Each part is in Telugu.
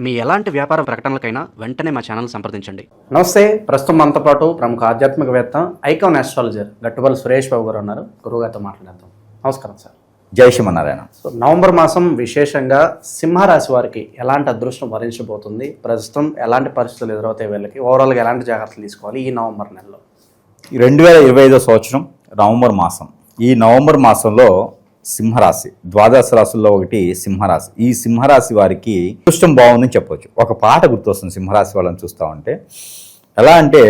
మీ ఎలాంటి వ్యాపార ప్రకటనలకైనా వెంటనే మా ఛానల్ సంప్రదించండి. నమస్తే. ప్రస్తుతం మనతో పాటు ప్రముఖ ఆధ్యాత్మికవేత్త, ఐకాన్ ఆస్ట్రాలజర్ గట్టుబల్ సురేష్ బాబు గారు ఉన్నారు. గురువుగారితో మాట్లాడేద్దాం. నమస్కారం సార్. జై శ్రీమన్నారాయణ. నవంబర్ మాసం విశేషంగా సింహరాశి వారికి ఎలాంటి అదృష్టం వరించబోతుంది, ప్రస్తుతం ఎలాంటి పరిస్థితులు ఎదురవుతాయి, వీళ్ళకి ఓవరాల్గా ఎలాంటి జాగ్రత్తలు తీసుకోవాలి ఈ నవంబర్ నెలలో? 2025 సంవత్సరం నవంబర్ మాసం. ఈ నవంబర్ మాసంలో సింహరాశి, ద్వాదశ రాశుల్లో ఒకటి సింహరాశి. ఈ సింహరాశి వారికి అదృష్టం బాగుందని చెప్పవచ్చు. ఒక పాట గుర్తొస్తుంది సింహరాశి వాళ్ళని చూస్తూ ఉంటే. ఎలా అంటే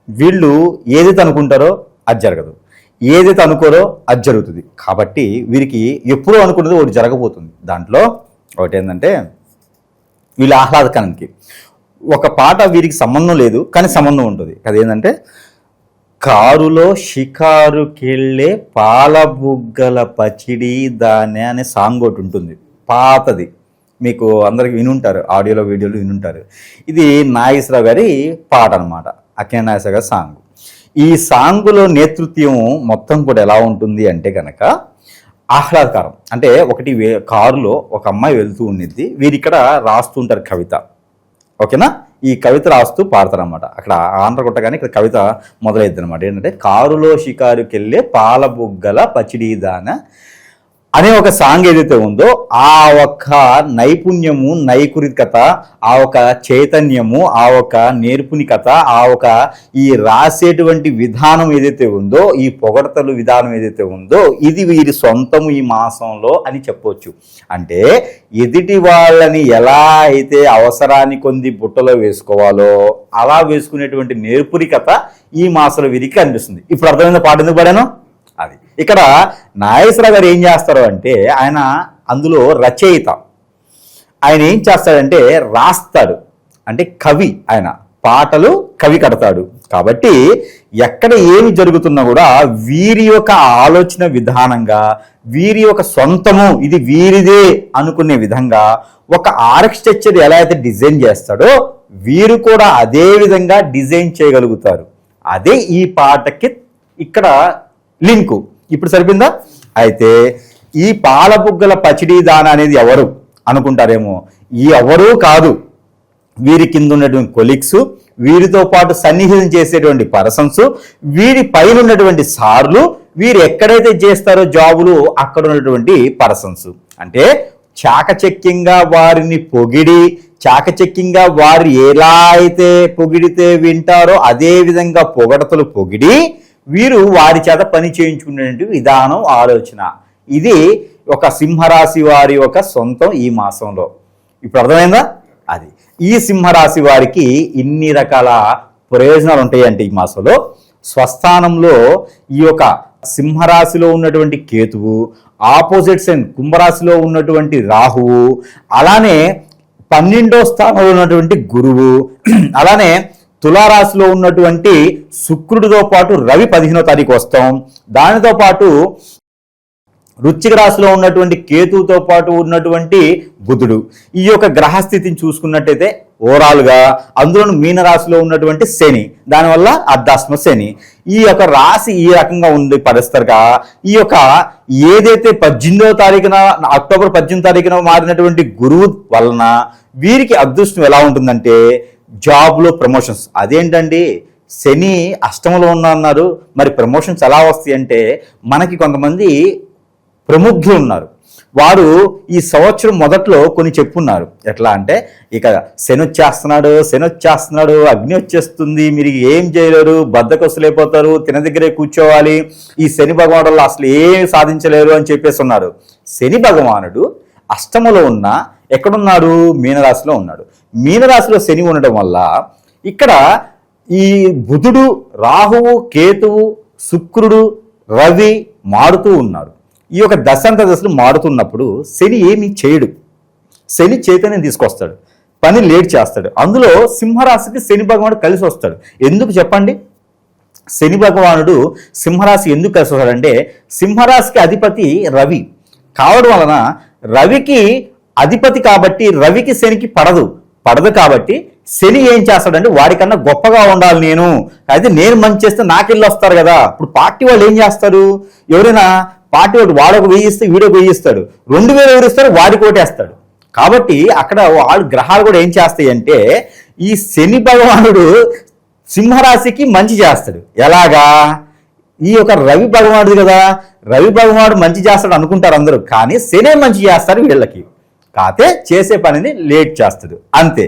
వీళ్ళు ఏదైతే అనుకుంటారో అది జరగదు, ఏదైతే అనుకోరో అది జరుగుతుంది. కాబట్టి వీరికి ఎప్పుడూ అనుకున్నది ఒకటి జరగబోతుంది. దాంట్లో ఒకటి ఏంటంటే వీళ్ళ ఆహ్లాదకరానికి ఒక పాట వీరికి సంబంధం లేదు కానీ సంబంధం ఉంటుంది. అదేంటంటే కారులో షికారుకెళ్ళే పాలబుగ్గల పచిడి దానే అనే సాంగ్ ఒకటి ఉంటుంది, పాతది. మీకు అందరికి వినుంటారు, ఆడియోలో వీడియోలో వినుంటారు. ఇది నాగేశ్వరరావు గారి పాట అనమాట, అక్కినేని నాగేశ్వరరావు గారి సాంగ్. ఈ సాంగులో నేతృత్వం మొత్తం కూడా ఎలా ఉంటుంది అంటే కనుక ఆహ్లాదకరం. అంటే ఒకటి కారులో ఒక అమ్మాయి వెళ్తూ ఉండిద్ది, వీరిక్కడ రాస్తుంటారు కవిత, ఓకేనా. ఈ కవిత రాస్తూ పాడతారనమాట. అక్కడ ఆంధ్ర కొట్టగానే ఇక్కడ కవిత మొదలైద్ది అనమాట. ఏంటంటే కారులో షికారుకెళ్ళే పాలబుగ్గల పచిడీదాన అనే ఒక సాంగ్ ఏదైతే ఉందో ఆ ఒక నైపుణ్యము, నైపుణికత, ఆ ఒక చైతన్యము, ఆ ఒక నేర్పునికత, ఆ ఒక ఈ రాసేటువంటి విధానం ఏదైతే ఉందో, ఈ పొగడతలు విధానం ఏదైతే ఉందో, ఇది వీరి సొంతము ఈ మాసంలో అని చెప్పవచ్చు. అంటే ఎదుటి వాళ్ళని ఎలా అయితే అవసరాన్ని కొంది బుట్టలో వేసుకోవాలో అలా వేసుకునేటువంటి నేర్పునికత ఈ మాసంలో వీరికి కనిపిస్తుంది. ఇప్పుడు అర్థమైన పాట ఎందుకు పాడాను అది. ఇక్కడ నాగేశ్వరరావు గారు ఏం చేస్తారు అంటే ఆయన అందులో రచయిత. ఆయన ఏం చేస్తాడంటే రాస్తాడు, అంటే కవి. ఆయన పాటలు కవి కడతాడు. కాబట్టి ఎక్కడ ఏమి జరుగుతున్నా కూడా వీరి యొక్క ఆలోచన విధానంగా, వీరి యొక్క సొంతము, ఇది వీరిదే అనుకునే విధంగా ఒక ఆర్కిటెక్చర్ ఎలా అయితే డిజైన్ చేస్తాడో వీరు కూడా అదే విధంగా డిజైన్ చేయగలుగుతారు. అదే ఈ పాటకి ఇక్కడ లింకు. ఇప్పుడు సరిపోయిందా? అయితే ఈ పాలబుగ్గల పచిడీ దాన అనేది ఎవరు అనుకుంటారేమో. ఈ ఎవరూ కాదు, వీరి కింద ఉన్నటువంటి కొలీగ్స్, వీరితో పాటు సన్నిహితం చేసేటువంటి పర్సన్స్, వీరి పైన ఉన్నటువంటి సార్లు, వీరు ఎక్కడైతే చేస్తారో జాబులు అక్కడ ఉన్నటువంటి పర్సన్స్. అంటే చాకచక్యంగా వారిని పొగిడి, చాకచక్యంగా వారు ఎలా అయితే పొగిడితే వింటారో అదే విధంగా పొగడతలు పొగిడి వీరు వారి చేత పని చేయించుకునే విధానం, ఆలోచన. ఇది ఒక సింహరాశి వారి యొక్క సొంతం ఈ మాసంలో. ఇప్పుడు అర్థమైందా? అది ఈ సింహరాశి వారికి ఇన్ని రకాల ప్రయోజనాలు ఉంటాయంటే ఈ మాసంలో. స్వస్థానంలో ఈ యొక్క సింహరాశిలో ఉన్నటువంటి కేతువు, ఆపోజిట్ సైన్ కుంభరాశిలో ఉన్నటువంటి రాహువు, అలానే 12వ స్థానంలో ఉన్నటువంటి గురువు, అలానే తులారాశిలో ఉన్నటువంటి శుక్రుడితో పాటు రవి 15వ తారీఖు వస్తాం. దానితో పాటు వృశ్చిక రాశిలో ఉన్నటువంటి కేతువుతో పాటు ఉన్నటువంటి బుధుడు. ఈ యొక్క గ్రహస్థితిని చూసుకున్నట్టయితే ఓవరాల్గా అందులో మీనరాశిలో ఉన్నటువంటి శని, దానివల్ల అర్ధాశ్మ శని. ఈ యొక్క రాశి ఈ రకంగా ఉంది పరిస్థితిగా. ఈ యొక్క ఏదైతే 18వ తారీఖున, అక్టోబర్ 18వ తారీఖున మారినటువంటి గురువు వలన వీరికి అదృష్టం ఎలా ఉంటుందంటే జాబ్లో ప్రమోషన్స్. అదేంటండి శని అష్టమంలో ఉన్నారు, మరి ప్రమోషన్స్ ఎలా వస్తాయి అంటే మనకి కొంతమంది ప్రముఖులు ఉన్నారు, వారు ఈ సంవత్సరం మొదట్లో కొన్ని చెప్పున్నారు. ఎట్లా అంటే ఇక శని వచ్చేస్తున్నాడు, అగ్ని వచ్చేస్తుంది, మీరు ఏం చేయలేరు, బద్ధకస్తులైపోతారు, తిన దగ్గరే కూర్చోవాలి, ఈ శని భగవానుడు అసలు ఏం సాధించలేరు అని చెప్పేసి ఉన్నారు. శని భగవానుడు అష్టమలో ఉన్న ఎక్కడున్నాడు? మీనరాశిలో ఉన్నాడు. మీనరాశిలో శని ఉండడం వల్ల ఇక్కడ ఈ బుధుడు, రాహువు, కేతువు, శుక్రుడు, రవి మారుతూ ఉన్నారు. ఈ యొక్క దశలు మారుతున్నప్పుడు శని ఏమీ చేయడు. శని చైతన్యం తీసుకొస్తాడు, పని లేట్ చేస్తాడు. అందులో సింహరాశికి శని భగవానుడు కలిసి వస్తాడు. ఎందుకు చెప్పండి? శని భగవానుడు సింహరాశి ఎందుకు కలిసి వస్తాడంటే సింహరాశికి అధిపతి రవి కావడం వలన, రవికి అధిపతి కాబట్టి రవికి శనికి పడదు కాబట్టి శని ఏం చేస్తాడంటే వాడికన్నా గొప్పగా ఉండాలి నేను, అయితే నేను మంచి చేస్తే నాకెళ్ళి వస్తారు కదా. ఇప్పుడు పార్టీ వాళ్ళు ఏం చేస్తారు? ఎవరైనా పార్టీ వాడు వాడొక 1000 ఇస్తే వీడొక 1000 ఇస్తాడు, 2000 ఎవరు ఇస్తారు, వాడికి ఓటేస్తాడు. కాబట్టి అక్కడ వాళ్ళు గ్రహాలు కూడా ఏం చేస్తాయి అంటే ఈ శని భగవానుడు సింహరాశికి మంచి చేస్తాడు. ఎలాగా? ఈ యొక్క రవి భగవానుడు కదా, రవి భగవానుడు మంచి చేస్తాడు అనుకుంటారు అందరూ, కానీ శనే మంచి చేస్తాడు వీళ్ళకి. కాతే చేసే పనిని లేట్ చేస్తాడు అంతే.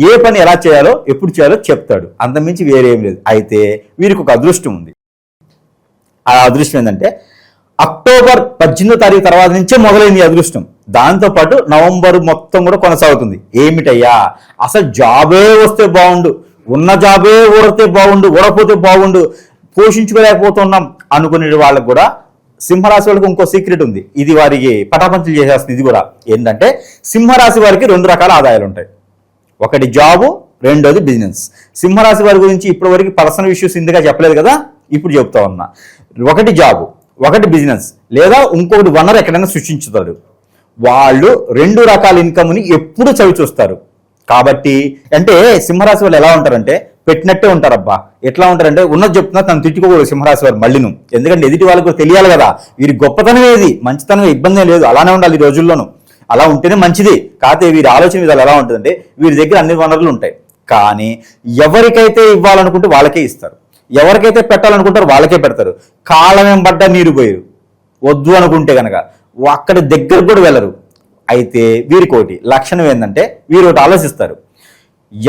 ఏ పని ఎలా చేయాలో ఎప్పుడు చేయాలో చెప్తాడు, అంతమించి వేరేం లేదు. అయితే వీరికి ఒక అదృష్టం ఉంది. ఆ అదృష్టం ఏంటంటే అక్టోబర్ 18వ తారీఖు తర్వాత నుంచే మొదలైంది అదృష్టం. దాంతోపాటు నవంబర్ మొత్తం కూడా కొనసాగుతుంది. ఏమిటయ్యా, అసలు జాబే వస్తే బాగుండు, ఉన్న జాబే ఊడితే బాగుండు, ఊడపోతే బాగుండు, పోషించుకోలేకపోతున్నాం అనుకునే వాళ్ళకు కూడా సింహరాశి వాళ్ళకి ఇంకో సీక్రెట్ ఉంది. ఇది వారికి పటాపంచలు చేసేస్తుంది. ఇది కూడా ఏంటంటే సింహరాశి వారికి 2 రకాల ఆదాయాలు ఉంటాయి. ఒకటి జాబు, రెండోది బిజినెస్. సింహరాశి వారి గురించి ఇప్పటి వరకు పర్సనల్ ఇష్యూస్ ఇందుగా చెప్పలేదు కదా, ఇప్పుడు చెప్తా ఉన్నా. ఒకటి జాబు, ఒకటి బిజినెస్, లేదా ఇంకొకటి వనరు ఎక్కడైనా సృష్టించుతారు. వాళ్ళు 2 రకాల ఇన్కమ్ని ఎప్పుడు చవి చూస్తారు. కాబట్టి అంటే సింహరాశి వాళ్ళు ఎలా ఉంటారంటే పెట్టినట్టే ఉంటారబ్బా. ఎట్లా ఉంటారంటే ఉన్నది చెప్తున్నా తను తిట్టుకోకూడదు సింహరాశి వారు మళ్ళీను. ఎందుకంటే ఎదుటి వాళ్ళకు తెలియాలి కదా వీరి గొప్పతనం ఏది, మంచితనం ఇబ్బంది లేదు, అలానే ఉండాలి ఈ రోజుల్లోనూ. అలా ఉంటేనే మంచిది. కాకపోతే వీరి ఆలోచన విధాలు ఎలా ఉంటుందంటే వీరి దగ్గర అన్ని వనరులు ఉంటాయి, కానీ ఎవరికైతే ఇవ్వాలనుకుంటే వాళ్ళకే ఇస్తారు, ఎవరికైతే పెట్టాలనుకుంటారో వాళ్ళకే పెడతారు. కాలమేం పడ్డా నీరు పోయారు. వద్దు అనుకుంటే కనుక అక్కడి దగ్గర కూడా వెళ్ళరు. అయితే వీరికి ఒకటి లక్షణం ఏంటంటే వీరు ఒకటి ఆలోచిస్తారు.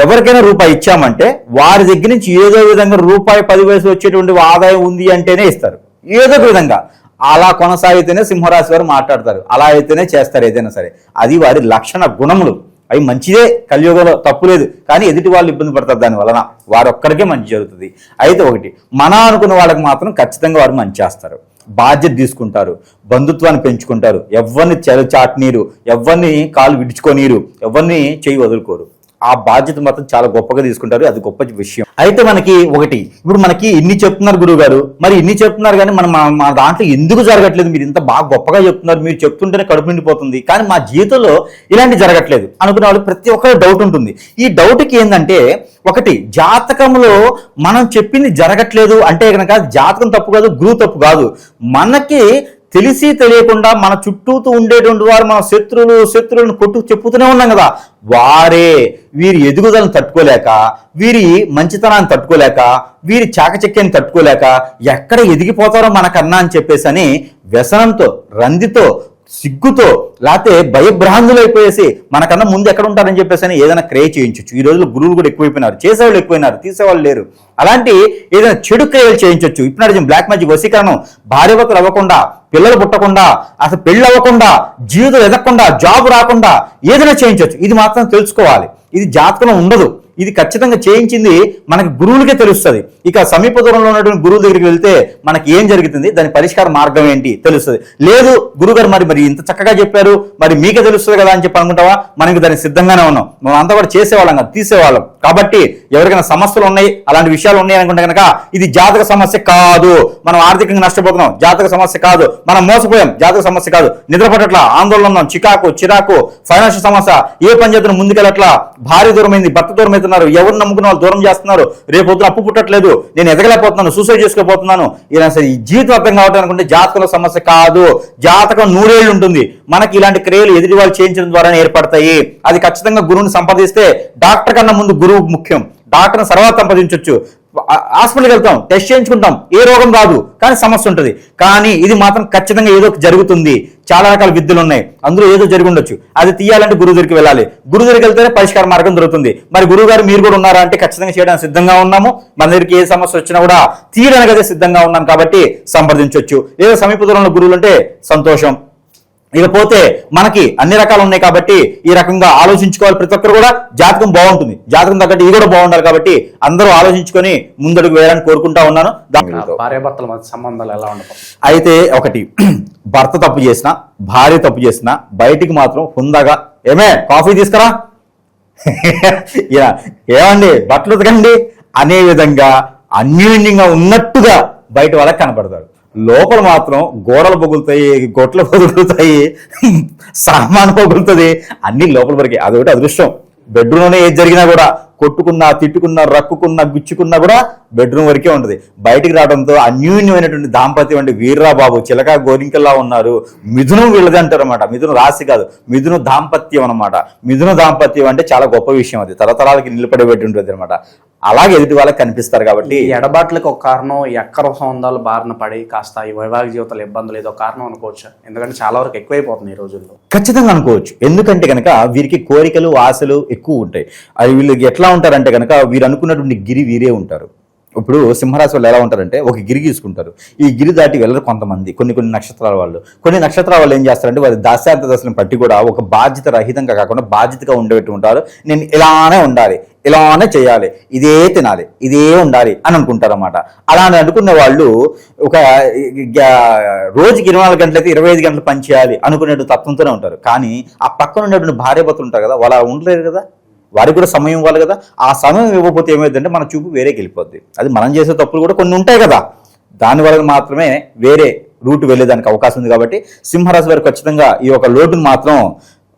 ఎవరికైనా రూపాయి ఇచ్చామంటే వారి దగ్గర నుంచి ఏదో విధంగా రూపాయి 10 పైసలు వచ్చేటువంటి ఆదాయం ఉంది అంటేనే ఇస్తారు. ఏదో ఒక విధంగా అలా కొనసాగితేనే సింహరాశి వారు మాట్లాడతారు, అలా అయితేనే చేస్తారు ఏదైనా సరే. అది వారి లక్షణ గుణములు. అవి మంచిదే, కలియుగంలో తప్పులేదు, కానీ ఎదుటి వాళ్ళు ఇబ్బంది పడతారు దాని వలన. వారొక్కడికే మంచి జరుగుతుంది. అయితే ఒకటి మన అనుకున్న వాళ్ళకి మాత్రం ఖచ్చితంగా వారు మంచి చేస్తారు, బాధ్యత తీసుకుంటారు, బంధుత్వాన్ని పెంచుకుంటారు, ఎవరిని చాటనీరు, ఎవరిని కాలు విడుచుకోనీరు, ఎవరిని చేయి వదులుకోరు. ఆ బాధ్యత మాత్రం చాలా గొప్పగా తీసుకుంటారు. అది గొప్ప విషయం. అయితే మనకి ఒకటి ఇప్పుడు మనకి ఇన్ని చెప్తున్నారు గురువు గారు, మరి ఇన్ని చెప్తున్నారు కానీ మనం మా దాంట్లో ఎందుకు జరగట్లేదు? మీరు ఇంత బాగా గొప్పగా చెప్తున్నారు, మీరు చెప్తుంటేనే కడుపు నిండిపోతుంది, కానీ మా జీవితంలో ఇలాంటి జరగట్లేదు అనుకునే వాళ్ళు ప్రతి ఒక్కరు డౌట్ ఉంటుంది. ఈ డౌట్కి ఏంటంటే ఒకటి జాతకంలో మనం చెప్పింది జరగట్లేదు అంటే కనుక జాతకం తప్పు కాదు, గురువు తప్పు కాదు. మనకి తెలిసి తెలియకుండా మన చుట్టూతూ ఉండేటువంటి వారు మన శత్రువులను చెప్పుతూనే ఉన్నాం కదా, వారే వీరి ఎదుగుదలను తట్టుకోలేక, వీరి మంచితనాన్ని తట్టుకోలేక, వీరి చాకచక్యాన్ని తట్టుకోలేక ఎక్కడ ఎదిగిపోతారో మనకన్నా అని చెప్పేసి అని వ్యసనంతో, రందితో, సిగ్గుతో, లేకపోతే భయభ్రాంతులు అయిపోయేసి మనకన్నా ముందు ఎక్కడ ఉంటారని చెప్పేసి అని ఏదైనా క్రియేట్ చేయించవచ్చు. ఈ రోజుల్లో గురువులు కూడా ఎక్కువైపోయినారు, చేసేవాళ్ళు ఎక్కువైనారు, తీసేవాళ్ళు లేరు. అలాంటి ఏదైనా చెడు క్రియలు చేయించవచ్చు. ఇప్పుడు బ్లాక్ మ్యాజిక్, వశీకరణం, భార్యభర్తలు అవ్వకుండా, పిల్లలు పుట్టకుండా, అసలు పెళ్ళి అవ్వకుండా, జీవితం ఎదగకుండా, జాబ్ రాకుండా ఏదైనా చేయించవచ్చు. ఇది మాత్రం తెలుసుకోవాలి. ఇది జాతకంలో ఉండదు. ఇది ఖచ్చితంగా చేయించింది మనకి గురువులకే తెలుస్తుంది. ఇక సమీప దూరంలో ఉన్నటువంటి గురువు దగ్గరికి వెళ్తే మనకి ఏం జరుగుతుంది, దాని పరిష్కార మార్గం ఏంటి తెలుస్తుంది. లేదు గురుగారు మరి ఇంత చక్కగా చెప్పారు, మరి మీకే తెలుస్తుంది కదా అని చెప్పి అనుకుంటావా? మనకి దానికి సిద్ధంగానే ఉన్నాం. మనం అంతా కూడా చేసేవాళ్ళం కదా, తీసేవాళ్ళం. కాబట్టి ఎవరికైనా సమస్యలు ఉన్నాయి, అలాంటి విషయాలు ఉన్నాయి అనుకుంటే కనుక ఇది జాతక సమస్య కాదు. మనం ఆర్థికంగా నష్టపోతున్నాం, జాతక సమస్య కాదు. మనం మోసపోయాం, జాతక సమస్య కాదు. నిద్రపట్టట్లా, ఆందోళన ఉన్నాం, చిరాకు, ఫైనాన్షియల్ సమస్య, ఏ పని చేతున్న ముందుకెళ్ళట్లా, భార్య దూరమైంది, భర్త దూరం అవుతున్నారు, ఎవరు నమ్ముకున్న వాళ్ళు దూరం చేస్తున్నారు, రేపు అప్పు పుట్టట్లేదు, నేను ఎదగలేకపోతున్నాను, సూసైడ్ చేసుకోపోతున్నాను. ఇలా సరే ఈ జీవితం అర్థం కావటం అనుకుంటే జాతకంలో సమస్య కాదు. జాతకం 100 ఏళ్ళు ఉంటుంది. మనకి ఇలాంటి క్రియలు ఎదుటి వాళ్ళు చేయించడం ద్వారానే ఏర్పడతాయి. అది ఖచ్చితంగా గురువుని సంపాదిస్తే డాక్టర్ కన్నా ముందు గురువు ముఖ్యం. డాక్టర్ని తర్వాత సంపాదించవచ్చు. హాస్పిటల్కి వెళ్తాం, టెస్ట్ చేయించుకుంటాం, ఏ రోగం రాదు, కానీ సమస్య ఉంటుంది. కానీ ఇది మాత్రం ఖచ్చితంగా ఏదో జరుగుతుంది. చాలా రకాల విద్యలు ఉన్నాయి, అందులో ఏదో జరిగి ఉండొచ్చు. అది తీయాలంటే గురువు దగ్గరికి వెళ్ళాలి. గురువు దగ్గరికి వెళ్తేనే పరిష్కార మార్గం దొరుకుతుంది. మరి గురువు గారు మీరు కూడా ఉన్నారా అంటే ఖచ్చితంగా చేయడానికి సిద్ధంగా ఉన్నాము. మన దగ్గరికి ఏ సమస్య వచ్చినా కూడా తీయడానికి అయితే సిద్ధంగా ఉన్నాం. కాబట్టి సంప్రదించవచ్చు. ఏదో సమీప దూరంలో గురువులు అంటే సంతోషం. ఇకపోతే మనకి అన్ని రకాలు ఉన్నాయి కాబట్టి ఈ రకంగా ఆలోచించుకోవాలి. ప్రతి ఒక్కరు కూడా జాతకం బాగుంటుంది, జాతకం తగ్గట్టు ఇది కూడా బాగుండాలి. కాబట్టి అందరూ ఆలోచించుకొని ముందడుగు వేయాలని కోరుకుంటా ఉన్నాను. భార్యాభర్తల మధ్య సంబంధాలు ఎలా ఉండవు? అయితే ఒకటి, భర్త తప్పు చేసినా, భార్య తప్పు చేసినా బయటికి మాత్రం హుందాగా ఏమే కాఫీ తీసుకురా, ఏమండి బట్టలు ఉతకండి అనే విధంగా అన్యోన్యంగా ఉన్నట్టుగా బయట వాళ్ళకి కనపడతారు. లోపల మాత్రం గోడలు పగులుతాయి, గొట్లు పగులుతాయి, సామాను పగులుతుంది, అన్ని లోపల వరకే. అదొకటి అదృష్టం. బెడ్రూమ్లోనే ఏది జరిగినా కూడా కొట్టుకున్నా, తిట్టుకున్నా, రక్కుకున్నా, గుచ్చుకున్నా కూడా బెడ్రూమ్ వరకే ఉంటుంది. బయటికి రావడంతో అన్యూన్యమైనటువంటి దాంపత్యం అంటే వీర్రా బాబు చిలక గోరింకల్లా ఉన్నారు. మిథునం వీళ్ళది అంటారు అనమాట. మిథున రాశి కాదు, మిథున దాంపత్యం అనమాట. మిథున దాంపత్యం అంటే చాలా గొప్ప విషయం, అది తరతరాలకి నిలబడబెట్టి ఉంటుంది అనమాట. అలాగే ఎదుటి వాళ్ళకి కనిపిస్తారు కాబట్టి ఈ ఎడబాట్లకు ఒక కారణం ఈ అక్కర సంబంధాలు బారిన పడి కాస్త ఈ వైవాహిక జీవితాల ఇబ్బందులు ఏదో కారణం అనుకోవచ్చు. ఎందుకంటే చాలా వరకు ఎక్కువైపోతుంది ఈ రోజుల్లో. ఖచ్చితంగా అనుకోవచ్చు. ఎందుకంటే కనుక వీరికి కోరికలు, ఆశలు ఎక్కువ ఉంటాయి. అది వీళ్ళకి ఎట్లా ఉంటారంటే కనుక వీరు అనుకున్నటువంటి గిరి వీరే ఉంటారు. ఇప్పుడు సింహరాశి వాళ్ళు ఎలా ఉంటారంటే ఒక గిరి గీసుకుంటారు. ఈ గిరి దాటి వెళ్ళరు కొంతమంది, కొన్ని నక్షత్రాల వాళ్ళు. కొన్ని నక్షత్రాల వాళ్ళు ఏం చేస్తారంటే వారి దశాంత దశలను బట్టి కూడా ఒక బాధ్యత రహితంగా కాకుండా బాధ్యతగా ఉండేట్టు ఉంటారు. నేను ఇలానే ఉండాలి, ఇలానే చేయాలి, ఇదే తినాలి, ఇదే ఉండాలి అని అనుకుంటారు అన్నమాట. అలా అనుకున్న వాళ్ళు ఒక రోజుకి 24 గంటలైతే 25 గంటలు పని చేయాలి అనుకునే తత్వంతోనే ఉంటారు. కానీ ఆ పక్కన ఉన్నటువంటి భార్యాభర్తలు ఉంటారు కదా, వాళ్ళు ఉండలేరు కదా, వారికి కూడా సమయం ఇవ్వాలి కదా. ఆ సమయం ఇవ్వకపోతే ఏమైందంటే మన చూపు వేరేకి వెళ్ళిపోద్ది. అది మనం చేసే తప్పులు కూడా కొన్ని ఉంటాయి కదా, దానివల్ల మాత్రమే వేరే రూట్ వెళ్ళేదానికి అవకాశం ఉంది. కాబట్టి సింహరాశి వారు ఖచ్చితంగా ఈ యొక్క లోటును మాత్రం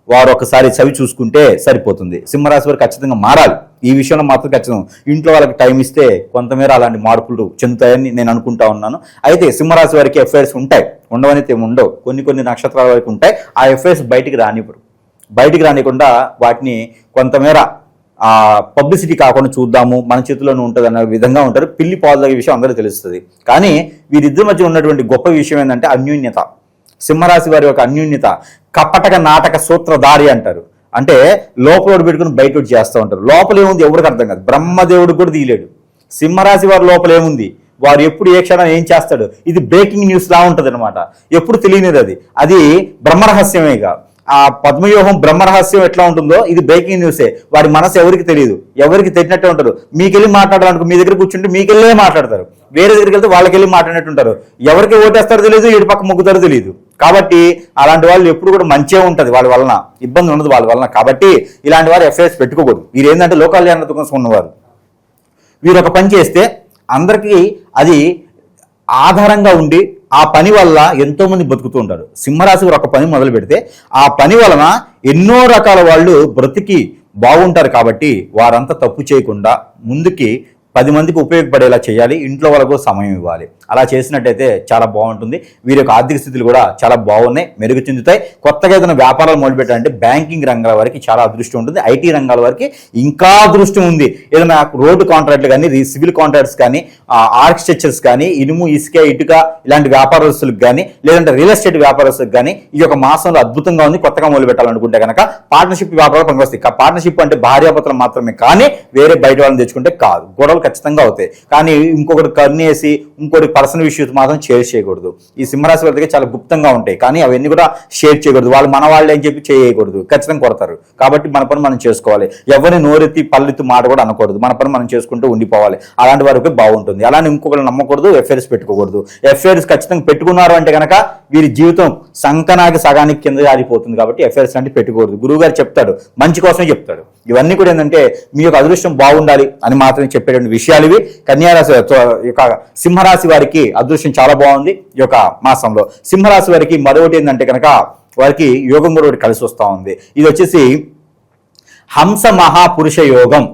వారు ఒకసారి చవి చూసుకుంటే సరిపోతుంది. సింహరాశి వారు ఖచ్చితంగా మారాలి. ఈ విషయంలో మాత్రం ఖచ్చితంగా ఇంట్లో వాళ్ళకి టైం ఇస్తే కొంతమేర అలాంటి మార్పులు చెందుతాయని నేను అనుకుంటా ఉన్నాను. అయితే సింహరాశి వారికి ఎఫ్ఐఆర్స్ ఉంటాయి, ఉండవనైతే ఉండవు. కొన్ని నక్షత్రాల వరకు ఉంటాయి. ఆ ఎఫ్ఐఆర్స్ బయటికి రానికుండా వాటిని కొంతమేర పబ్లిసిటీ కాకుండా చూద్దాము, మన చేతిలోనే ఉంటుంది అన్న విధంగా ఉంటారు. పిల్లి పాదులగే విషయం అందరూ తెలుస్తుంది. కానీ వీరిద్దరి మధ్య ఉన్నటువంటి గొప్ప విషయం ఏంటంటే అన్యోన్యత. సింహరాశి వారి యొక్క అన్యోన్యత కపటక నాటక సూత్రధారి అంటారు. అంటే లోపల పెట్టుకుని బయట చేస్తూ ఉంటారు. లోపల ఏముంది ఎవరికి అర్థం కాదు, బ్రహ్మదేవుడు కూడా తీయలేడు. సింహరాశి వారి లోపల ఏముంది, వారు ఎప్పుడు ఏ క్షణం ఏం చేస్తాడు, ఇది బ్రేకింగ్ న్యూస్ లా ఉంటుంది అనమాట. ఎప్పుడు తెలియనిది అది బ్రహ్మరహస్యమేగా. ఆ పద్మవ్యూహం బ్రహ్మరహస్యం ఎట్లా ఉంటుందో ఇది బ్రేకింగ్ న్యూసే. వారి మనసు ఎవరికి తెలియదు, ఎవరికి తెలియనట్టే ఉంటారు. మీకెళ్ళి మాట్లాడాలనుకో, మీ దగ్గర కూర్చుంటే మీకెళ్ళే మాట్లాడతారు, వేరే దగ్గరికి వెళ్తే వాళ్ళకి వెళ్ళి మాట్లాడినట్టు ఉంటారు. ఎవరికి ఓటేస్తారో తెలియదు, ఇటు పక్క ముగ్గుతారో తెలియదు. కాబట్టి అలాంటి వాళ్ళు ఎప్పుడు కూడా మంచిగా ఉంటుంది, వాళ్ళ వలన ఇబ్బంది ఉండదు వాళ్ళ వలన. కాబట్టి ఇలాంటి వారు ఎఫ్ఐఆర్స్ పెట్టుకోకూడదు. వీరు ఏంటంటే లోకల్యాణత కోసం ఉన్నవారు. వీరు ఒక పని చేస్తే అందరికీ అది ఆధారంగా ఉండి ఆ పని వల్ల ఎంతో మంది బతుకుతూ ఉంటారు. సింహరాశి వారు ఒక పని మొదలు పెడితే ఆ పని వలన ఎన్నో రకాల వాళ్ళు బ్రతికి బాగుంటారు. కాబట్టి వారంతా తప్పు చేయకుండా ముందుకి 10 మందికి ఉపయోగపడేలా చేయాలి. ఇంట్లో వాళ్ళకు సమయం ఇవ్వాలి. అలా చేసినట్టయితే చాలా బాగుంటుంది. వీరి యొక్క ఆర్థిక స్థితులు కూడా చాలా బాగున్నాయి, మెరుగు చెందుతాయి. కొత్తగా ఏదైనా వ్యాపారాలు మొదలుపెట్టాలంటే బ్యాంకింగ్ రంగాల వారికి చాలా అదృష్టం ఉంటుంది. ఐటీ రంగాల వారికి ఇంకా అదృష్టం ఉంది. ఏదైనా రోడ్డు కాంట్రాక్ట్లు కానీ, సివిల్ కాంట్రాక్ట్స్ కానీ, ఆర్కిటెక్చర్స్ కానీ, ఇనుము, ఇసుక, ఇటుక ఇలాంటి వ్యాపారస్తులకు కానీ, లేదంటే రియల్ ఎస్టేట్ వ్యాపారస్తులకు కానీ ఈ యొక్క మాసంలో అద్భుతంగా ఉంది. కొత్తగా మొదలు పెట్టాలనుకుంటే కనుక పార్ట్నర్షిప్ వ్యాపారాలు పనికొస్తాయి. పార్ట్నర్షిప్ అంటే భార్యాభర్తలు మాత్రమే, కానీ వేరే బయట వాళ్ళని తెచ్చుకుంటే కాదు. గొడవలు ఖచ్చితంగా అవుతాయి. కానీ ఇంకొకటి కన్నేసి ఇంకోటి పర్సనల్ ఇష్యూస్ మాత్రం షేర్ చేయకూడదు. ఈ సింహరాశి వాళ్ళకి చాలా గుప్తంగా ఉంటాయి, కానీ అవన్నీ కూడా షేర్ చేయకూడదు. వాళ్ళు మన వాళ్ళే అని చెప్పి చేయకూడదు, ఖచ్చితంగా కొడతారు. కాబట్టి మన పని మనం చేసుకోవాలి. ఎవరిని నోరెత్తి పల్లెత్తి మాట కూడా అనకూడదు. మన పని మనం చేసుకుంటూ ఉండిపోవాలి. అలాంటి వారికి బాగుంటుంది. అలానే ఇంకొకరు నమ్మకూడదు, ఎఫ్ఐఆర్స్ పెట్టుకోకూడదు. ఎఫ్ఐఆర్స్ ఖచ్చితంగా పెట్టుకున్నారు అంటే కనుక వీరి జీవితం సంకనాకి సగానికి కింద జారిపోతుంది. కాబట్టి ఎఫ్ఐఆర్స్ అంటే పెట్టుకోకూడదు. గురువు గారు చెప్తాడు, మంచి కోసమే చెప్తాడు. ఇవన్నీ కూడా ఏంటంటే మీ యొక్క అదృష్టం బాగుండాలి అని మాత్రమే చెప్పేటువంటి విషయాలు ఇవి. కన్యారాశి యొక్క సింహరాశి వారికి అదృష్టం చాలా బాగుంది ఈ యొక్క మాసంలో. సింహరాశి వారికి మరొకటి ఏంటంటే కనుక వారికి యోగం కూడా ఒకటి కలిసి వస్తూ ఉంది. ఇది వచ్చేసి హంస మహాపురుష యోగం.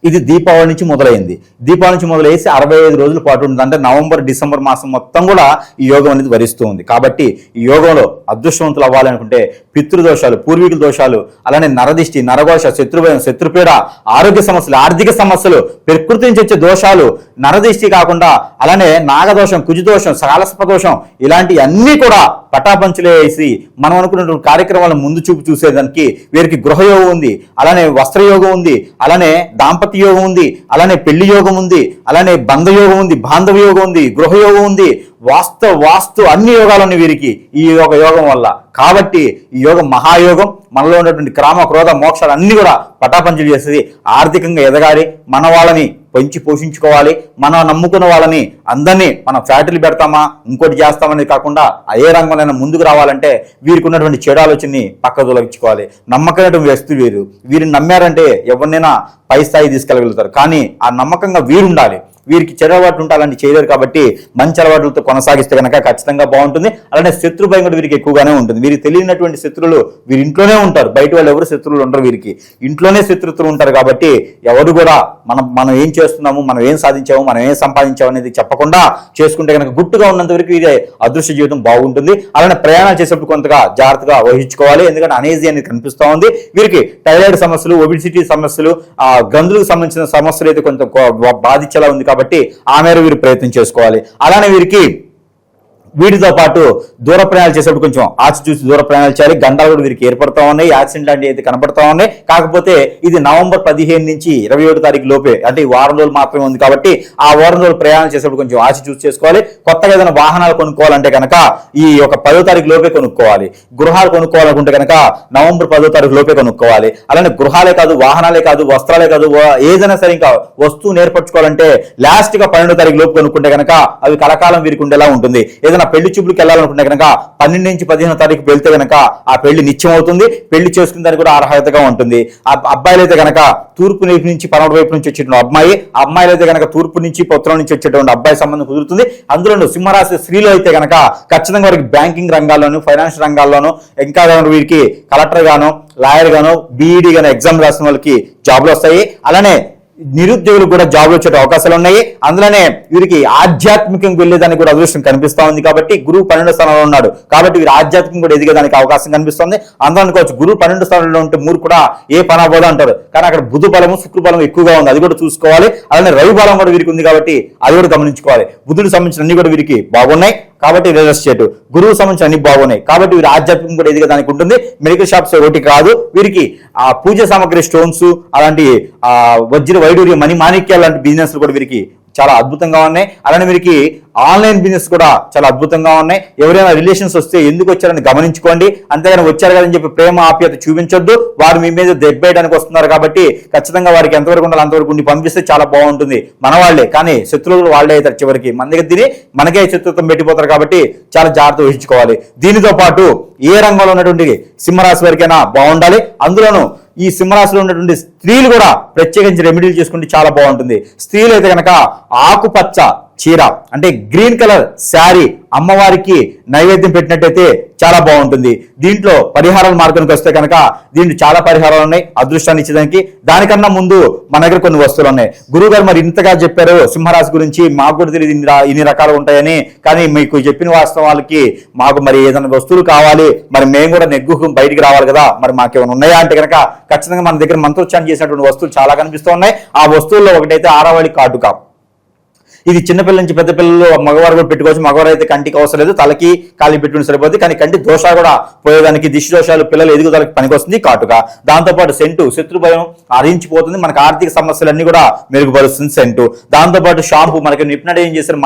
ఇది దీపావళి నుంచి మొదలైంది. దీపావళి నుంచి మొదలైసి 65 రోజుల పాటు ఉంటుంది. అంటే నవంబర్, డిసెంబర్ మాసం మొత్తం కూడా ఈ యోగం అనేది వరిస్తూ ఉంది. కాబట్టి ఈ యోగంలో అదృష్టవంతులు అవ్వాలనుకుంటే పితృదోషాలు, పూర్వీకుల దోషాలు, అలానే నరదిష్టి, నరఘోష, శత్రుభయం, శత్రుపీడ, ఆరోగ్య సమస్యలు, ఆర్థిక సమస్యలు, ప్రకృతి నుంచి వచ్చే దోషాలు, నరదిష్టి కాకుండా అలానే నాగదోషం, కుజదోషం, సాలసప దోషం, ఇలాంటి అన్నీ కూడా పటాపంచులే వేసి మనం అనుకున్నటువంటి కార్యక్రమాలను ముందు చూపు చూసేదానికి వీరికి గృహయోగం ఉంది, అలానే వస్త్రయోగం ఉంది, అలానే దాంపత్య యోగం ఉంది, అలానే పెళ్లి యోగం ఉంది, అలానే బంధయోగం ఉంది, బాంధవ యోగం ఉంది, గృహయోగం ఉంది, వాస్తు అన్ని యోగాలు వీరికి ఈ యోగం వల్ల. కాబట్టి ఈ యోగం మహాయోగం. మనలో ఉన్నటువంటి క్రామ, క్రోధ, మోక్షాలు అన్ని కూడా పటాపంచలు చేసేది. ఆర్థికంగా ఎదగాలి, మన వాళ్ళని పెంచి పోషించుకోవాలి, మనం నమ్ముకున్న వాళ్ళని అందరినీ మనం ఫ్యాక్టరీలు పెడతామా, ఇంకోటి చేస్తామనేది కాకుండా ఏ రంగంలో ముందుకు రావాలంటే వీరికి ఉన్నటువంటి చెడు ఆలోచనని పక్క తొలగించుకోవాలి. నమ్మకమైనటువంటి వ్యక్తులు వీరిని నమ్మారంటే ఎవరినైనా పై స్థాయి తీసుకెళ్ళగలుగుతారు. కానీ ఆ నమ్మకంగా వీరుండాలి. వీరికి చెడు అలవాట్లు ఉంటే అలాంటి చేయలేరు కాబట్టి మంచి అలవాట్లతో కొనసాగిస్తే కనుక ఖచ్చితంగా బాగుంటుంది. అలానే శత్రు భయం కూడా వీరికి ఎక్కువగానే ఉంటుంది. వీరికి తెలియనటువంటి శత్రువులు వీరి ఇంట్లోనే ఉంటారు, బయట వాళ్ళు ఎవరు శత్రువులు ఉండరు, వీరికి ఇంట్లోనే శత్రుత్వులు ఉంటారు. కాబట్టి ఎవరు కూడా మనం ఏం చేస్తున్నాము, మనం ఏం సాధించాము, మనం ఏం సంపాదించాము అనేది చెప్పకుండా చేసుకుంటే కనుక గుట్టుగా ఉన్నంత వరకు వీరి అదృష్ట జీవితం బాగుంటుంది. అలానే ప్రయాణాలు చేసేటప్పుడు కొంతగా జాగ్రత్తగా వహించుకోవాలి, ఎందుకంటే అనేజీ అనేది కనిపిస్తూ ఉంది. వీరికి థైరాయిడ్ సమస్యలు, ఒబిసిటీ సమస్యలు, గ్రంథులకు సంబంధించిన సమస్యలు అయితే కొంత బాధించేలా ఉంది కాబట్టి ఆ మేర వీరు ప్రయత్నం చేసుకోవాలి. అలానే వీటితో పాటు దూర ప్రయాణాలు చేసేప్పుడు కొంచెం ఆచి చూసి దూర ప్రయాణాలు చేయాలి. గండాలు కూడా వీరికి ఏర్పడతా ఉన్నాయి, యాక్సిడెంట్ లాంటివి అయితే కనపడతా ఉన్నాయి. కాకపోతే ఇది నవంబర్ 15 నుంచి 27 తారీఖు లోపే, అంటే ఈ వారం రోజులు మాత్రమే ఉంది కాబట్టి ఆ వారం రోజులు ప్రయాణాలు చేసేప్పుడు కొంచెం ఆచి చూసి చేసుకోవాలి. కొత్తగా ఏదైనా వాహనాలు కొనుక్కోవాలంటే కనుక ఈ 10వ తారీఖు లోపే కొనుక్కోవాలి. గృహాలు కొనుక్కోవాలనుకుంటే కనుక నవంబర్ 10వ తారీఖు లోపే కొనుక్కోవాలి. అలానే గృహాలే కాదు, వాహనాలే కాదు, వస్త్రాలే కాదు, ఏదైనా సరే ఇంకా వస్తువు నేర్పరచుకోవాలంటే లాస్ట్ గా 12వ తారీఖు లోపు కొనుక్కుంటే కనుక అవి కలకాలం వీరికి ఉండేలా ఉంటుంది. ఏదైనా పెళ్లి చూపులకు వెళ్ళాలనుకుంటే కనుక 12 నుంచి 15వ తారీఖు వెళ్తే కనుక ఆ పెళ్లి నిత్యం అవుతుంది. పెళ్లి చేసుకునే దానికి కూడా అర్హతగా ఉంటుంది. అబ్బాయిలు అయితే కనుక తూర్పు వైపు నుంచి పనవటి వైపు నుంచి వచ్చేటువంటి అమ్మాయిలు అయితే కనుక తూర్పు నుంచి ఉత్తరం నుంచి వచ్చేటువంటి అబ్బాయి సంబంధం కుదురుతుంది. అందులో సింహరాశి స్త్రీలు అయితే కనుక ఖచ్చితంగా వారికి బ్యాంకింగ్ రంగాల్లోనూ, ఫైనాన్స్ రంగాల్లోనూ, ఇంకా వీరికి కలెక్టర్ గాను, లాయర్ గాను, బీఈడీ గాను ఎగ్జామ్ రాసిన వాళ్ళకి జాబ్లు వస్తాయి. అలానే నిరుద్యోగులు కూడా జాబ్లు వచ్చే అవకాశాలు ఉన్నాయి. అందులోనే వీరికి ఆధ్యాత్మికంగా వెళ్ళేదానికి కూడా అదృష్టం కనిపిస్తా ఉంది. కాబట్టి గురువు 12వ స్థానంలో ఉన్నాడు కాబట్టి వీరు ఆధ్యాత్మికం కూడా ఎదిగేదానికి అవకాశం కనిపిస్తుంది. అందరూ అనుకోవచ్చు గురువు 12వ స్థానంలో ఉంటే మూడు కూడా ఏ పని అవ్వదు అంటారు, కానీ అక్కడ బుధ బలము, శుక్ర బలం ఎక్కువగా ఉంది, అది కూడా చూసుకోవాలి. అలానే రవి బలం కూడా వీరికి ఉంది కాబట్టి అది కూడా గమనించుకోవాలి. బుధుడికి సంబంధించిన అన్ని కూడా వీరికి బాగున్నాయి కాబట్టి రియల్ ఎస్టేట్, గురువు సంబంధించిన అన్ని బాగున్నాయి కాబట్టి వీరు ఆధ్యాత్మికం కూడా ఎదిగేదానికి ఉంటుంది. మెడికల్ షాప్స్ ఒకటి కాదు, వీరికి ఆ పూజ సామాగ్రి, స్టోన్స్, అలాంటి వజ్ర వైడూర్య, మణి మాణిక్యాలు లాంటి బిజినెస్ కూడా వీరికి చాలా అద్భుతంగా ఉన్నాయి. అలానే వీరికి ఆన్లైన్ బిజినెస్ కూడా చాలా అద్భుతంగా ఉన్నాయి. ఎవరైనా రిలేషన్స్ వస్తే ఎందుకు వచ్చారని గమనించుకోండి, అంతేగాని వచ్చారు కదని చెప్పి ప్రేమ ఆప్యాయత చూపించొద్దు. వారు మీ మీద దెబ్బేయడానికి వస్తున్నారు కాబట్టి ఖచ్చితంగా వారికి ఎంతవరకు ఉండాలి అంతవరకు ఉండి పంపిస్తే చాలా బాగుంటుంది. మన వాళ్ళే కానీ శత్రువులు వాళ్ళే అవుతారు, చివరికి మన దగ్గర తిని మనకే శత్రుత్వం పెట్టిపోతారు కాబట్టి చాలా జాగ్రత్త వహించుకోవాలి. దీనితో పాటు ఏ రంగంలో ఉన్నటువంటి సింహరాశి వారికైనా బాగుండాలి. అందులోనూ ఈ సింహరాశిలో ఉన్నటువంటి స్త్రీలు కూడా ప్రత్యేకించి రెమెడీలు చేసుకుంటే చాలా బాగుంటుంది. స్త్రీలు అయితే కనుక ఆకుపచ్చ చీర అంటే గ్రీన్ కలర్ శారీ అమ్మవారికి నైవేద్యం పెట్టినట్టయితే చాలా బాగుంటుంది. దీంట్లో పరిహారాల మార్గానికి వస్తే కనుక దీంట్లో చాలా పరిహారాలు ఉన్నాయి అదృష్టాన్ని ఇచ్చేదానికి. దానికన్నా ముందు మన దగ్గర కొన్ని వస్తువులు ఉన్నాయి. గురువు గారు మరి ఇంతగా చెప్పారు సింహరాశి గురించి, మాకు కూడా తెలియదు ఇన్ని రకాలు ఉంటాయని, కానీ మీకు చెప్పిన వాస్తవాలకి మాకు మరి ఏదైనా వస్తువులు కావాలి, మరి మేము కూడా నెగ్గు బయటికి రావాలి కదా, మరి మాకేమైనా ఉన్నాయా అంటే కనుక ఖచ్చితంగా మన దగ్గర మంత్రోచ్చారణ చేసినటువంటి వస్తువులు చాలా కనిపిస్తూ ఉన్నాయి. ఆ వస్తువుల్లో ఒకటైతే ఆరావళి కాటుక. ఇది చిన్నపిల్లల నుంచి పెద్ద పిల్లలు, మగవారు కూడా పెట్టుకోవచ్చు. మగవారు అయితే కంటికి అవసరం లేదు, తలకి కాలి పెట్టుకుని సరిపోతుంది. కానీ కంటి దోషాలు కూడా పోయేదానికి, దిష్టి దోషాలు, పిల్లలు ఎదుగుదలకి పనికొస్తుంది కాటుక. దాంతోపాటు సెంటు, శత్రు భయం హరించిపోతుంది, మనకు ఆర్థిక సమస్యలన్నీ కూడా మెరుగుపరుస్తుంది సెంటు. దాంతోపాటు షాంపూ, మనకి నిపుణుడు ఏం చేశారు,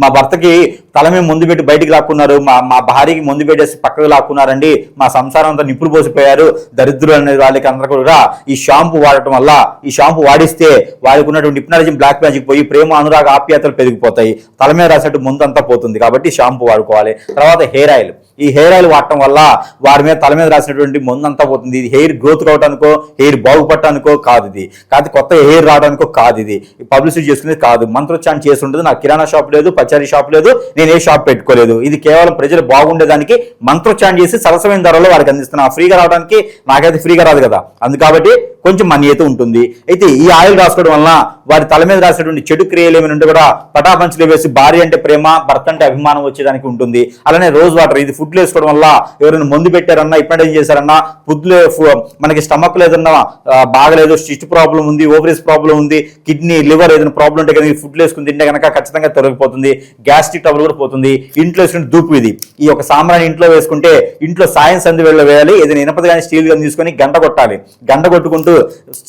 మా భర్తకి తల మీద ముందు పెట్టి బయటికి లాక్కున్నారు, మా భార్యకి ముందు పెట్టేసి పక్కకు లాక్కున్నారండి, మా సంసారం అంతా నిప్పులు పోసిపోయారు, దరిద్రులు అనే వాళ్ళకి అందరూ కూడా ఈ షాంపూ వాడటం వల్ల, ఈ షాంపూ వాడిస్తే వారికి ఉన్నటువంటి నిపుణుడు బ్లాక్ మ్యాజిక్ పోయి ప్రేమ, అనురాగ, ఆప్యాయతలు పెరిగిపోతాయి. తల మీద రాసేట్టు ముందంతా పోతుంది కాబట్టి షాంపూ వాడుకోవాలి. తర్వాత హెయిర్ ఆయిల్, ఈ హెయిర్ ఆయిల్ వాడటం వల్ల వారి మీద తల మీద రాసినటువంటి ముందంతా పోతుంది. ఇది హెయిర్ గ్రోత్ కావడానికో, హెయిర్ బాగుపడటానికో కాదు, ఇది కాదు కొత్త హెయిర్ రావడానికో కాదు, ఇది పబ్లిసిటీ చేసుకునేది కాదు. మంత్రోచ్చారణ చేసి ఉంటుంది. నాకు కిరాణా షాప్ లేదు, పచారీ షాప్ లేదు, నేను ఏ షాప్ పెట్టుకోలేదు. ఇది కేవలం ప్రజలు బాగుండేదానికి మంత్రోచ్చారణ చేసి సరసమైన ధరలో వారికి అందిస్తున్నా. ఫ్రీగా రావడానికి నాకైతే ఫ్రీగా రాదు కదా, అందుకబట్టి కొంచెం మనీ అయితే ఉంటుంది. అయితే ఈ ఆయిల్ రాసుకోవడం వల్ల వారి తల మీద రాసేటువంటి చెడు క్రియలు ఏమైనా ఉంటే కూడా పటాపంచలు వేసి భార్య అంటే ప్రేమ, భర్త అంటే అభిమానం వచ్చేదానికి ఉంటుంది. అలానే రోజ్ వాటర్, ఇది ఫుడ్ వేసుకోవడం వల్ల ఎవరైనా మందు పెట్టారన్నా, ఇప్పుడు ఏం చేశారన్నా, ఫుడ్లో మనకి స్టమక్ లో ఏదన్నా బాగలేదు, స్టిచ్ ప్రాబ్లం ఉంది, ఓవరీస్ ప్రాబ్లం ఉంది, కిడ్నీ, లివర్ ఏదైనా ప్రాబ్లం ఉంటే కనుక ఫుడ్ వేసుకుని తింటే కనుక ఖచ్చితంగా తొలగిపోతుంది. గ్యాస్ట్రిక్ ట్రబుల్ కూడా పోతుంది. ఇంట్లో వేసుకుంటే దూపు, ఇది ఈ ఒక సాంబ్రాన్ని ఇంట్లో వేసుకుంటే ఇంట్లో సాయం సంధి వేళ వేయాలి. ఏదైనా ఇనపది కానీ స్టీల్ కానీ తీసుకొని గంట కొట్టాలి. గంట కొట్టుకుంటూ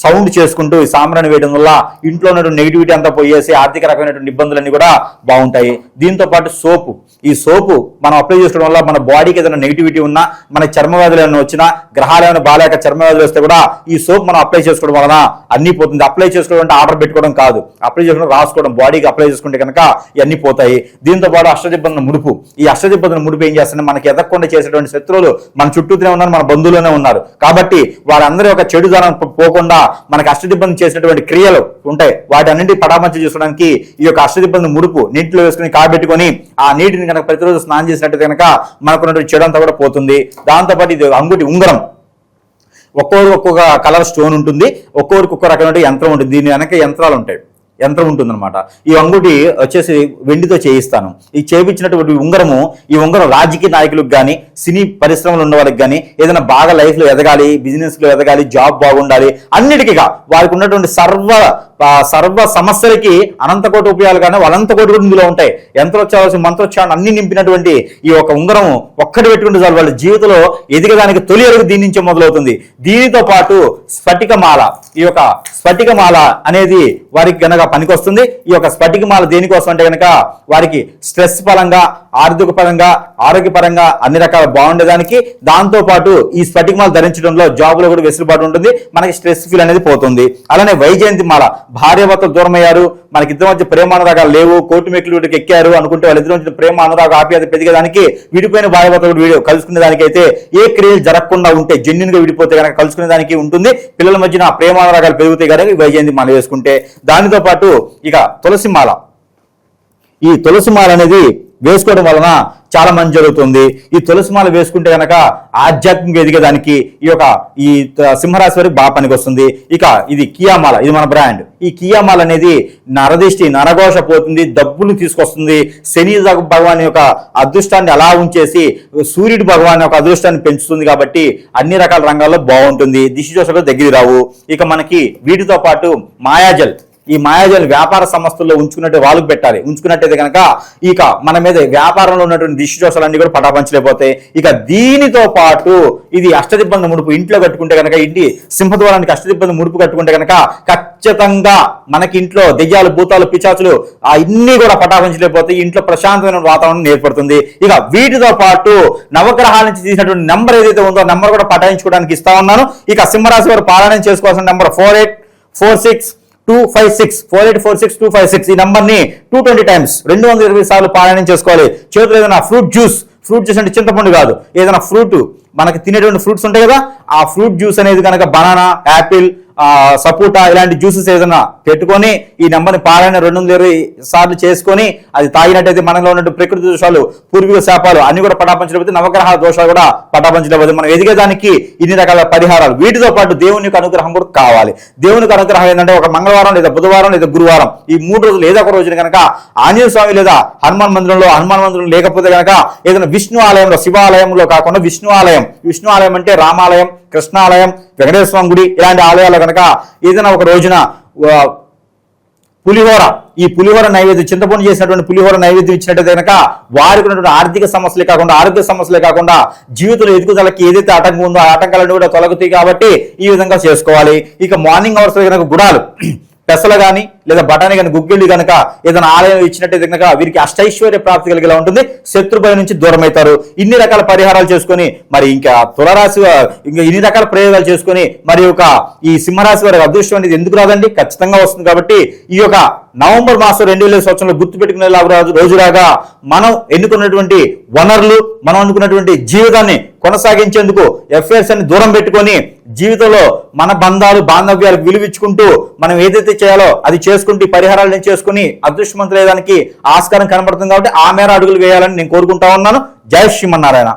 సౌండ్ చేసుకుంటూ ఈ సాంబ్రాన్ని వేయడం వల్ల ఇంట్లో ఉన్నటువంటి నెగిటివిటీ అంతా పోయేసి ఆర్థిక రకమైనటువంటి ఇబ్బందులన్నీ కూడా బాగుంటాయి. దీంతో పాటు సోపు, ఈ సోపు మనం అప్లై చేసుకోవడం వల్ల మన బాడీకి ఏదైనా నెగిటివిటీ ఉన్నా, మన చర్మ వ్యాధులు ఏమైనా వచ్చినా, గ్రహాలు ఏమైనా బాగాలేక చర్మ వ్యాధులు వస్తే కూడా ఈ సోప్ మనం అప్లై చేసుకోవడం వలన అన్ని పోతుంది. అప్లై చేసుకోవడం అంటే ఆర్డర్ పెట్టుకోవడం కాదు, అప్లై చేసుకోవడం రాసుకోవడం, బాడీకి అప్లై చేసుకుంటే కనుక ఇవన్నీ పోతాయి. దీంతో పాటు అష్టదిబ్బందుల ముడుపు, ఈ అష్టదిబ్బందుల ముడుపు ఏం చేస్తుంది, మనకి ఎదగకుండా చేసేటువంటి శత్రువులు మన చుట్టూనే ఉన్నారు, మన బంధువులోనే ఉన్నారు. కాబట్టి వారందరూ ఒక చెడు దానం పోకుండా మనకి అష్టదిబ్బంది చేసినటువంటి క్రియలు ఉంటాయి, వాటి అన్నింటి పటాపంచ చేసుకోవడానికి ఈ యొక్క అష్టదిబ్బంది ముడుపు నీటిలో వేసుకుని కాబెట్టుకొని ఆ నీటిని కనుక ప్రతిరోజు స్నానం చేసినట్టు కనుక మనకున్నటువంటి చెడు అంతా కూడా పోతుంది. దాంతోపాటు ఇది అంగుటి ఉంగరం, ఒక్కొక్క కలర్ స్టోన్ ఉంటుంది, ఒక్కొక్క రకమైన యంత్రం ఉంటుంది, దీని వెనక యంత్రం ఉంటుందన్నమాట. ఈ అంగుటి వచ్చేసి వెండితో చేయిస్తాను. ఈ చేయించినటువంటి ఈ ఉంగరం రాజకీయ నాయకులకు కానీ, సినీ పరిశ్రమలు ఉన్న వాళ్ళకి కానీ, ఏదైనా బాగా లైఫ్ లో ఎదగాలి, బిజినెస్ లో ఎదగాలి, జాబ్ బాగుండాలి, అన్నిటికీగా వారికి ఉన్నటువంటి సర్వ సమస్యలకి అనంతకోటి ఉపయోగాలు కానీ అనంతకోటి కూడా ఇందులో ఉంటాయి. యంత్రోచ్చారాలు మంత్రోచ్చారణ అన్ని నింపినటువంటి ఈ ఒక ఉంగరం ఒక్కటి పెట్టుకుంటే చాలు వాళ్ళ జీవితంలో ఎదిగడానికి తొలి అడుగు దీని నుంచే మొదలవుతుంది. దీనితో పాటు స్ఫటికమాల, ఈ యొక్క స్ఫటికమాల అనేది వారికి గనక పనికొస్తుంది. ఈ యొక్క స్ఫటికమాల దేనికోసం అంటే కనుక వారికి స్ట్రెస్ పరంగా, ఆర్థిక పరంగా, ఆరోగ్యపరంగా అన్ని రకాల బాగుండేదానికి, దాంతో పాటు ఈ స్ఫటికమాల ధరించడంలో జాబ్ లో కూడా వెసులుబాటు ఉంటుంది, మనకి స్ట్రెస్ ఫీల్ అనేది పోతుంది. అలానే వైజయంతి మాల, భార్యాభర్తలు దూరం అయ్యారు, మనకి ఇద్దరి మధ్య ప్రేమ అనురాగాలు లేవు, కోర్టు మెట్లు ఎక్కారు అనుకుంటే వాళ్ళిద్దరి మధ్య ప్రేమ అనురాగ ఆప్యాయత పెరిగేదానికి, విడిపోయిన భార్యాభర్తలు కలుసుకునే దానికైతే ఏ క్రియలు జరగకుండా ఉంటే జెన్యున్ గా విడిపోతే కనుక కలుసుకునే దానికి ఉంటుంది. పిల్లల మధ్యన ప్రేమ అనురాగాలు పెరుగుతాయి కనుక వైజయంతి మాల వేసుకుంటే. దానితో పాటు ఇక తులసి మాల, ఈ తులసి మాల అనేది వేసుకోవడం వలన చాలా మంచి జరుగుతుంది. ఈ తులసి మాల వేసుకుంటే కనుక ఆధ్యాత్మిక ఎదిగేదానికి ఈ సింహరాశి వారికి బాగా పనికి వస్తుంది. ఇక ఇది కియామాల, ఇది మన బ్రాండ్. ఈ కియామాల అనేది నరదిష్టి, నరఘోష పోతుంది, డబ్బులు తీసుకొస్తుంది, శని భగవాన్ యొక్క అదృష్టాన్ని అలా ఉంచేసి సూర్యుడి భగవాన్ యొక్క అదృష్టాన్ని పెంచుతుంది. కాబట్టి అన్ని రకాల రంగాల్లో బాగుంటుంది, దిష్టి దోషాలు దగ్గర రావు. ఇక మనకి వీటితో పాటు మాయాజల్, ఈ మాయాజాలు వ్యాపార సంస్థల్లో ఉంచుకున్నట్టే వాళ్ళకి పెట్టాలి. ఉంచుకున్నట్టయితే కనుక ఇక మన మీద వ్యాపారంలో ఉన్నటువంటి దిష్టి దోషాలన్నీ కూడా పటాపంచలేకపోతాయి. ఇక దీనితో పాటు ఇది అష్టదిబ్బంది ముడుపు ఇంట్లో కట్టుకుంటే కనుక, ఇంటి సింహద్వారానికి అష్టదిబ్బంది ముడుపు కట్టుకుంటే కనుక ఖచ్చితంగా మనకి ఇంట్లో దెయ్యాలు, భూతాలు, పిచాచులు అన్ని కూడా పటాపంచలేకపోతాయి. ఇంట్లో ప్రశాంతమైన వాతావరణం ఏర్పడుతుంది. ఇక వీటితో పాటు నవగ్రహాల నుంచి తీసినటువంటి నెంబర్ ఏదైతే ఉందో నెంబర్ కూడా పటాయించుకోవడానికి ఇస్తా ఉన్నాను. ఇక సింహరాశి వారు పాలన చేసుకోవాల్సిన నెంబర్ 4846 ఈ నంబర్ ని 220 టైమ్స్ 220 సార్లు పారాయణం చేసుకోవాలి. చేతులు ఏదైనా ఫ్రూట్ జ్యూస్ అంటే చింతపండు కాదు, ఏదైనా ఫ్రూట్ మనకి తినేటువంటి ఫ్రూట్స్ ఉంటాయి కదా, ఆ ఫ్రూట్ జ్యూస్ అనేది కనుక బనానా, యాపిల్, సపోటా ఇలాంటి జ్యూసెస్ ఏదైనా పెట్టుకొని ఈ నెంబర్ని పారాయణ 220 సార్లు చేసుకొని అది తాగినట్టయితే మనలో ఉన్నట్టు ప్రకృతి దోషాలు, పూర్వీక శాపాలు అన్ని కూడా పటాపంచలేకపోతే, నవగ్రహాల దోషాలు కూడా పటాపంచలేకపోతే మనం ఎదిగేదానికి ఇన్ని రకాల పరిహారాలు. వీటితో పాటు దేవుని యొక్క అనుగ్రహం కూడా కావాలి. దేవునికి అనుగ్రహం ఏంటంటే ఒక మంగళవారం లేదా బుధవారం లేదా గురువారం ఈ 3 రోజులు ఏదో ఒక రోజున కనుక ఆంజనేయ స్వామి లేదా హనుమాన్ మందిరం లేకపోతే కనుక ఏదైనా విష్ణు ఆలయంలో, శివాలయంలో కాకుండా విష్ణు ఆలయం అంటే రామాలయం, కృష్ణాలయం, వెంకటేశ్వర స్వామి గుడి ఇలాంటి ఆలయాలు కనుక ఏదైనా ఒక రోజున ఈ పులిహోర నైవేద్యం, చింతపండు చేసినటువంటి పులిహోర నైవేద్యం ఇచ్చినట్టు కనుక వారికి ఉన్నటువంటి ఆర్థిక సమస్యలే కాకుండా, ఆరోగ్య సమస్యలే కాకుండా జీవితంలో ఎదుగుదలకి ఏదైతే ఆటంకం ఉందో ఆ ఆటంకాలన్నీ కూడా తొలగుతాయి. కాబట్టి ఈ విధంగా చేసుకోవాలి. ఇక మార్నింగ్ అవర్స్ లో కనుక గుడాలు, పెసలు కానీ లేదా బఠానీ కానీ, గుగ్గిళ్ళు కనుక ఏదైనా ఆలయం ఇచ్చినట్టయితే కనుక వీరికి అష్టైశ్వర్య ప్రాప్తి కలిగేలా ఉంటుంది, శత్రుభయం నుంచి దూరం అవుతారు. ఇన్ని రకాల పరిహారాలు చేసుకొని మరి ఇంకా తులరాశి ఇంకా ఇన్ని రకాల ప్రయోగాలు చేసుకొని మరి ఈ సింహరాశి వారి అదృష్టం అనేది ఎందుకు రాదండి? ఖచ్చితంగా వస్తుంది. కాబట్టి ఈ యొక్క నవంబర్ మాసం 2000 సంవత్సరంలో గుర్తు పెట్టుకునే రోజులాగా మనం ఎన్నుకున్నటువంటి వనరులు, మనం అనుకున్నటువంటి జీవితాన్ని కొనసాగించేందుకు ఎఫ్ఐఆర్స్ అని దూరం పెట్టుకొని జీవితంలో మన బంధాలు, బాంధవ్యాలకు విలువించుకుంటూ మనం ఏదైతే చేయాలో అది చేసుకుంటూ పరిహారాలను చేసుకుని అదృష్టవంతులేదానికి ఆస్కారం కనబడుతుంది. కాబట్టి ఆ మేర అడుగులు వేయాలని నేను కోరుకుంటా ఉన్నాను. జై శ్రీమన్నారాయణ.